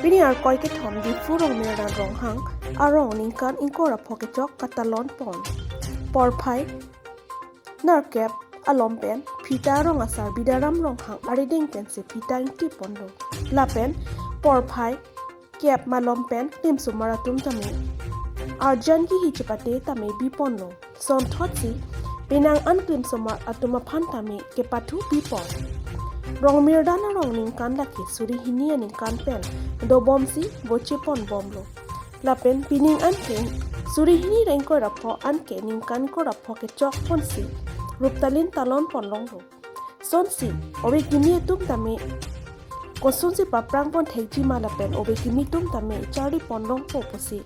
Bini ar koi ke thom di fu rong mer dan rong hang arong ningkan ingko rap hoke chok katalon pon por phai nar kep alompen phita rong asar bidaram rong hang ariding ken se phita ingti pondo lapen por phai kep malompen tim sumara tum tami arjan ki hi chapate tame bi ponlo son thotsi pinang an klim sumar atuma phan tami ke pathu bi pon rong mirdana rong ningkan laki suri hinia ningkan pen do bomsi boche pon bomlo lapen pining anke suri hini rengko rapho anke ningkan ko rapho ke chok pon si ruptalin talon pon longro sonsi obe kimi tum tame kosun si paprang pon thekji malapen obe kimi tum tame chari pon long po posi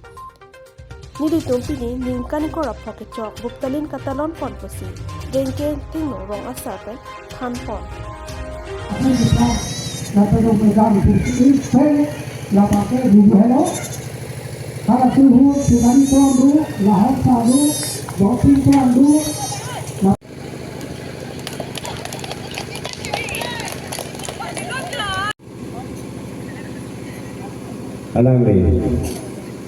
nili tum pini ningkan ko rapho ke chok ruptalin katalon pon posi gengke tingno rong asar pen than pon là phải dùng thời gian để thực tế là bà cái dùng hệ đóถ้าคือหัวที่นั้นต้องรู้là hết saoรู้บอกที่ต้องรู้ Alangri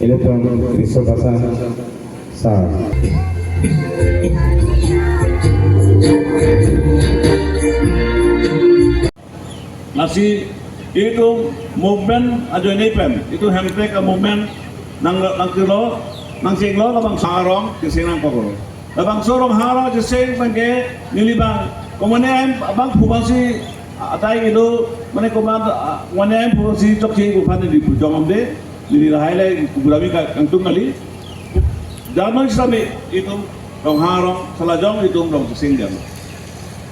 elektron risobasa sa nasi itu movement aja ini pen itu handbrake ke movement nang kilo nang singlo labang sarong ke sinang pokok labang sorong haro ke sing bangke nilibang komanem abang pubasi atai itu mana komand komanem pubasi cokci bukan di pujangam de di rahai gurami kantung kali zaman sami itu rong harong salajong itu rong singgan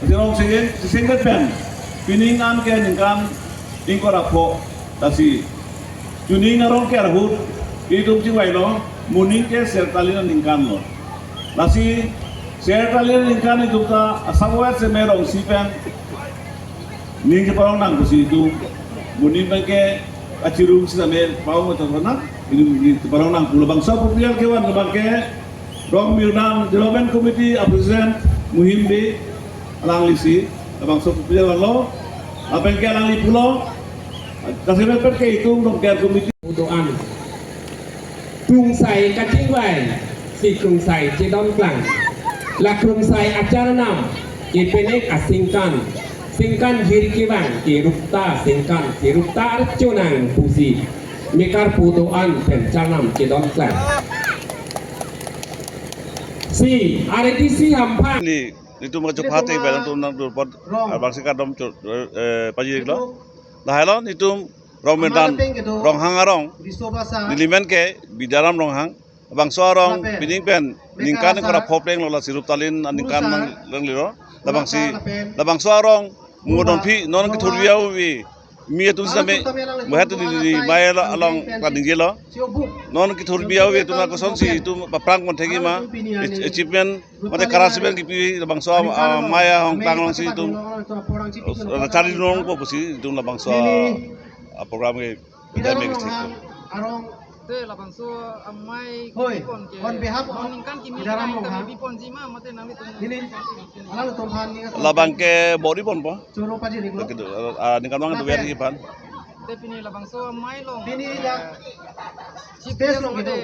rong singgan pen piningan ke ningkan ingko rapo tasi tuningan rong ke arhut itu ciwai lo muning ke sertalina ningkan lo tasi sertalina ningkan itu ta asawat se merong sipen ning ke parong nang kusi itu muning ke acirum si samel pau motor na ini parong nang pulo bangsa popular kewan ke rong mirdang development committee presiden muhimbe alang lisi abang popular lo apa yang kalian lihat pulau kasih repot ke itu dong kalian komisi Udoan Krungsai Kacingwai si Krungsai Cedon Klang La Krungsai Acara Nam Kepenek Singkan Hirkiwang Kirupta Singkan Kirupta Arconang Pusi Mekar Pudoan Pencanam Cedon Klang si Aretisi Hampan itu mengajuk hati belang tu nang dorpot abang sikat dom pajik lo dah lo itu rong medan rong hang arong dilimen ke bidaram rong hang abang suarong bining pen ningkan ko rap hopleng lo la sirup talin ningkan nang liro labang suarong ngodon pi non ke thurbiau wi mi tu same mohat di bayar along kading gelo non ki thurbiau wi tu na ko sonsi tu paprang mon thegi ma achievement mate karasiben ki pi bangso maya hong tanglong si tu cari nong ko pusi tu na bangso program ke dame ke sik te labang so amai kipon ke on behalf of ningkan kimi daram kami rong bipon jima mate nami tu ini alang tu pan ni labang ke body pon po curo paji ni lo ningkan mang tu wer ki pan te pini labang so amai lo Pini ya space lo gitu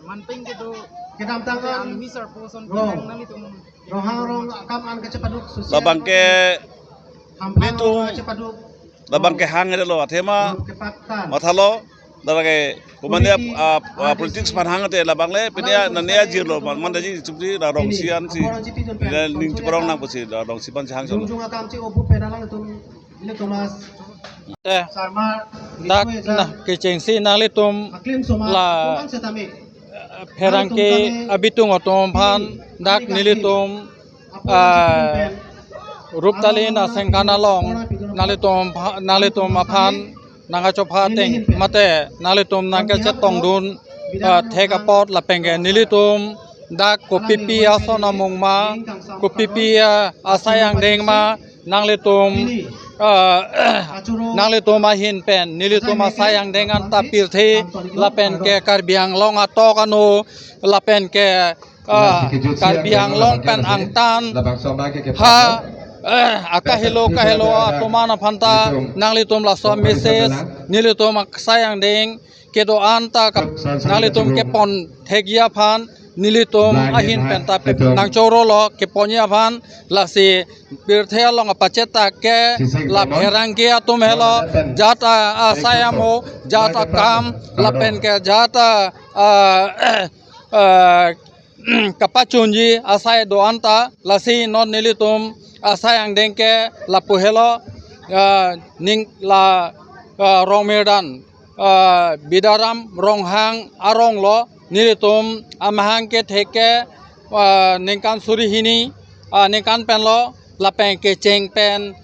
manping gitu kedam tangan misar poson Rong. nami tu rohang rong kam an kecepaduk sosial labang ke itu cepaduk labang ke hang lo athema kepatan mathalo darage komande politics pan hangate labang le pinia nania jirlo manda ji chupri da rong sian si ning parong nang pusi da rong sipan hang so Junjung akam ci obu pedalang itu ini Thomas Sarma dak na ke chengsi nang le tum aklim soma la kumang setame pherang ke abitung otom phan dak nili tum ruptalin asengkana long nali tum aphan nanga chopha teng mate nali tum nangke chetong dun theka pot la penge nili tum dak ko pipi asona mongma ko pipi asayang dengma nangli tum nangli tuma hin pen nili tuma sayang dengan tapir the lapen ke karbiang long atokanu lapen ke karbiang long pen angtan ha kahilo atomana phanta nanglitum la so message nilitum sayang ding kedo anta kap nalitum ke pon thegia phan nilitum ahin penta pe nang choro lo ke ponya phan la si birthea long pacheta ke la bherangge atum helo jata sayamo jata kam la pen ke jata kapachunji asai do anta lasi non nilitum asayang dengke la puhelo ning la rong medan bidaram ronghang arong lo nilitum amahang ke theke ningkan surihini ningkan pen lo la pen ke cheng pen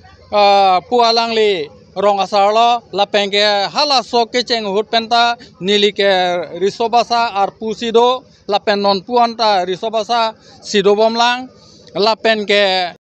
pualang li rong asar lo la pen ke hala so ke cheng hut penta nili ke risobasa ar pusido la pen non puanta risobasa sidobom lang la pen ke